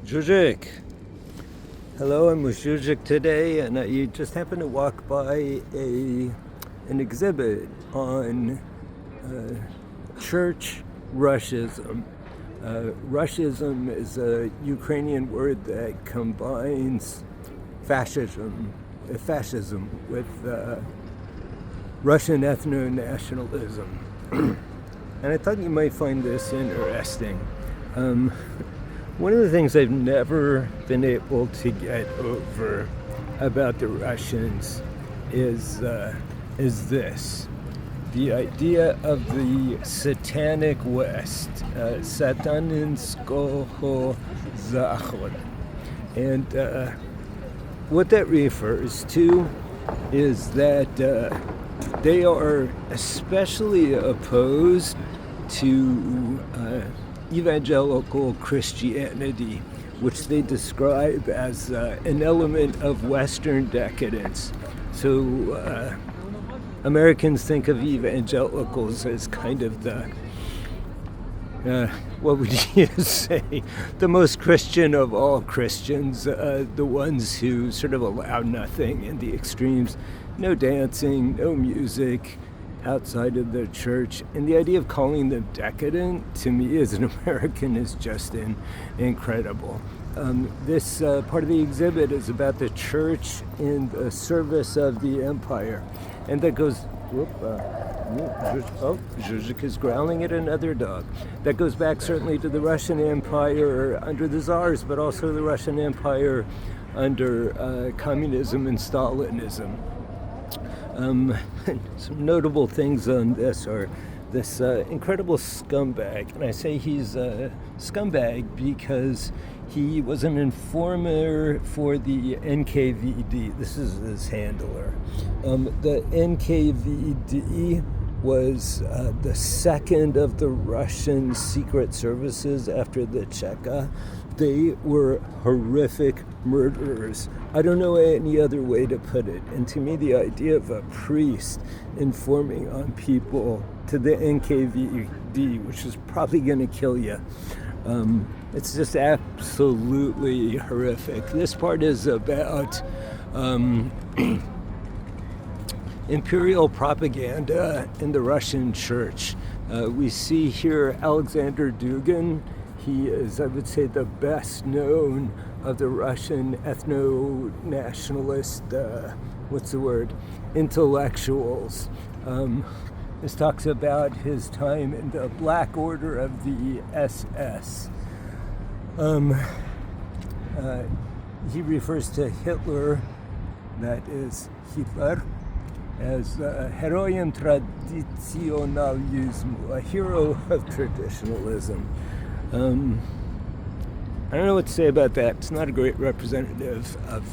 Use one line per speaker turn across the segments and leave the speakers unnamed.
Zuzik. Hello, I'm with Zuzik today, and I just happened to walk by an exhibit on church Russism. Russism is a Ukrainian word that combines fascism with Russian ethno-nationalism. And I thought you might find this interesting. One of the things I've never been able to get over about the Russians is this. The idea of the satanic West, sataninskoho zachod. And what that refers to is that they are especially opposed to evangelical Christianity, which they describe as an element of Western decadence. So Americans think of evangelicals as kind of the, what would you say, the most Christian of all Christians, the ones who sort of allow nothing in the extremes, no dancing, no music outside of the church. And the idea of calling them decadent, to me as an American, is just incredible. This part of the exhibit is about the church in the service of the empire. And that goes, Zuzik is growling at another dog. That goes back certainly to the Russian Empire under the Tsars, but also the Russian Empire under communism and Stalinism. Some notable things on this are this incredible scumbag, and I say he's a scumbag because he was an informer for the NKVD. This is his handler. The NKVD was the second of the Russian secret services after the Cheka. They were horrific murderers. I don't know any other way to put it. And to me, the idea of a priest informing on people to the NKVD, which is probably going to kill you, it's just absolutely horrific. This part is about imperial propaganda in the Russian church. We see here Alexander Dugin. He is, I would say, the best known of the Russian ethno-nationalist, intellectuals. This talks about his time in the Black Order of the SS. He refers to Hitler, that is Hitler, as heroem traditionalism, a hero of traditionalism. I don't know what to say about that. It's not a great representative of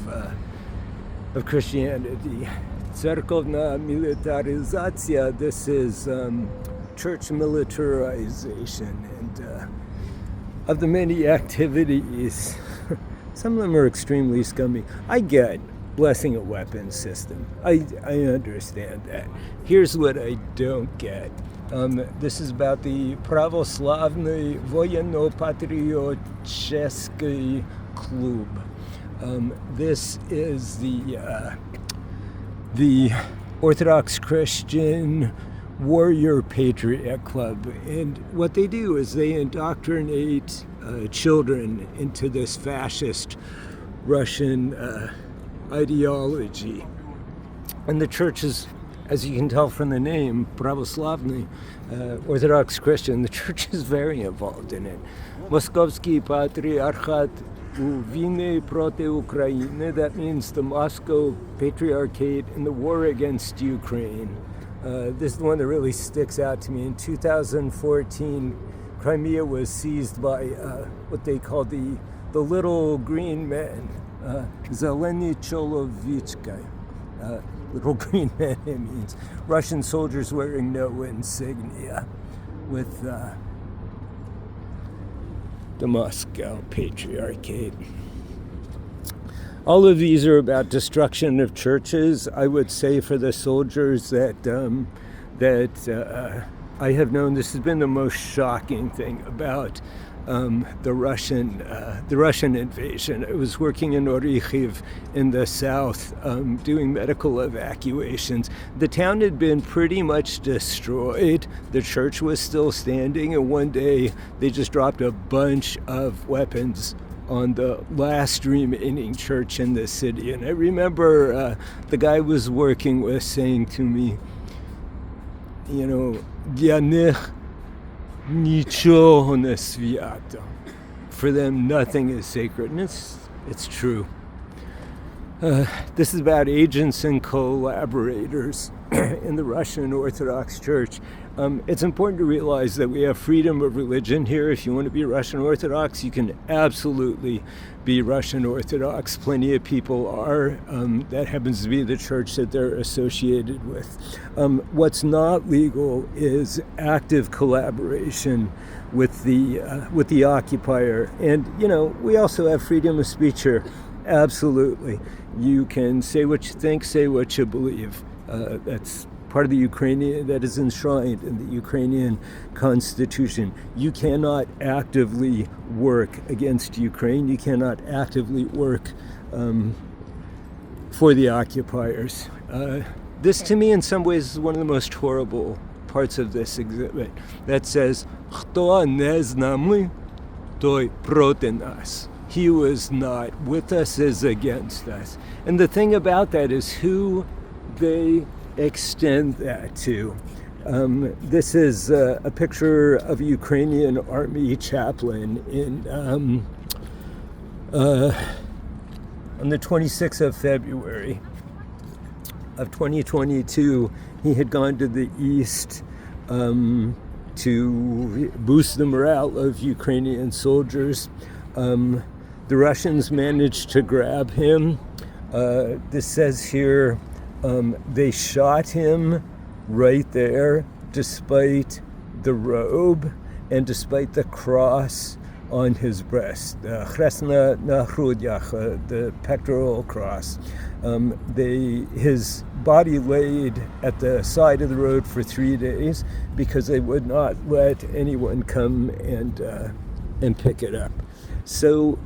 Christianity. Cerkovna militarizacja, this is church militarization, and of the many activities, some of them are extremely scummy. I get blessing a weapons system. I understand that. Here's what I don't get. This is about the Pravoslavny Voyenno-Patriotsky Klub. This is the Orthodox Christian Warrior Patriot Club. And what they do is they indoctrinate children into this fascist Russian ideology. And the church is, as you can tell from the name, Pravoslavny, Orthodox Christian, the church is very involved in it. Moskovsky Patriarchat u Vine proti Ukraine, that means the Moscow Patriarchate in the war against Ukraine. This is the one that really sticks out to me. In 2014, Crimea was seized by what they call the Little Green Men, Zeleny Cholovichka. Little Green Men, it means Russian soldiers wearing no insignia with the Moscow Patriarchate. All of these are about destruction of churches. I would say for the soldiers that I have known, this has been the most shocking thing about the Russian invasion. I was working in Orikhiv in the south, doing medical evacuations. The town had been pretty much destroyed. The church was still standing, and one day they just dropped a bunch of weapons on the last remaining church in the city. And I remember the guy I was working with saying to me, для них ничего не свято. For them, nothing is sacred. And it's true. This is about agents and collaborators in the Russian Orthodox Church. It's important to realize that we have freedom of religion here. If you want to be Russian Orthodox, you can absolutely be Russian Orthodox. Plenty of people are. That happens to be the church that they're associated with. What's not legal is active collaboration with the occupier. And, we also have freedom of speech here. Absolutely. You can say what you think, say what you believe. That's part of the Ukrainian, that is enshrined in the Ukrainian constitution. You cannot actively work against Ukraine. You cannot actively work for the occupiers. This, to me, in some ways, is one of the most horrible parts of this exhibit. That says, "Хто не з нами, той проти нас." He who is not with us is against us. And the thing about that is who they extend that to. This is a picture of a Ukrainian army chaplain on the 26th of February of 2022. He had gone to the east to boost the morale of Ukrainian soldiers. The Russians managed to grab him. This says here, they shot him right there, despite the robe and despite the cross on his breast, the chresna na hrudях, the pectoral cross. His body laid at the side of the road for 3 days because they would not let anyone come and pick it up. So,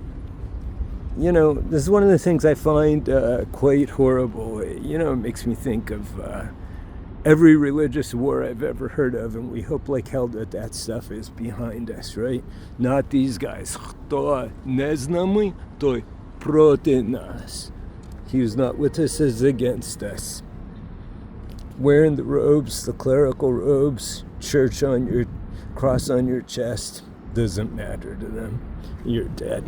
this is one of the things I find quite horrible. It makes me think of every religious war I've ever heard of, and we hope like hell that stuff is behind us, right? Not these guys. Хто не з нами, той проти нас. He who's not with us is against us. Wearing the robes, the clerical robes, church on your cross on your chest, doesn't matter to them. You're dead.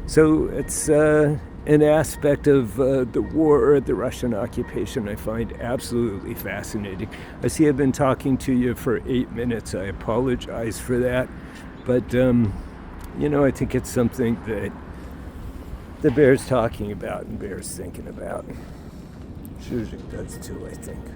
So it's an aspect of the war, the Russian occupation, I find absolutely fascinating. I see I've been talking to you for 8 minutes. I apologize for that. But, I think it's something that bears talking about and bears thinking about. Zhuzhik does too, I think.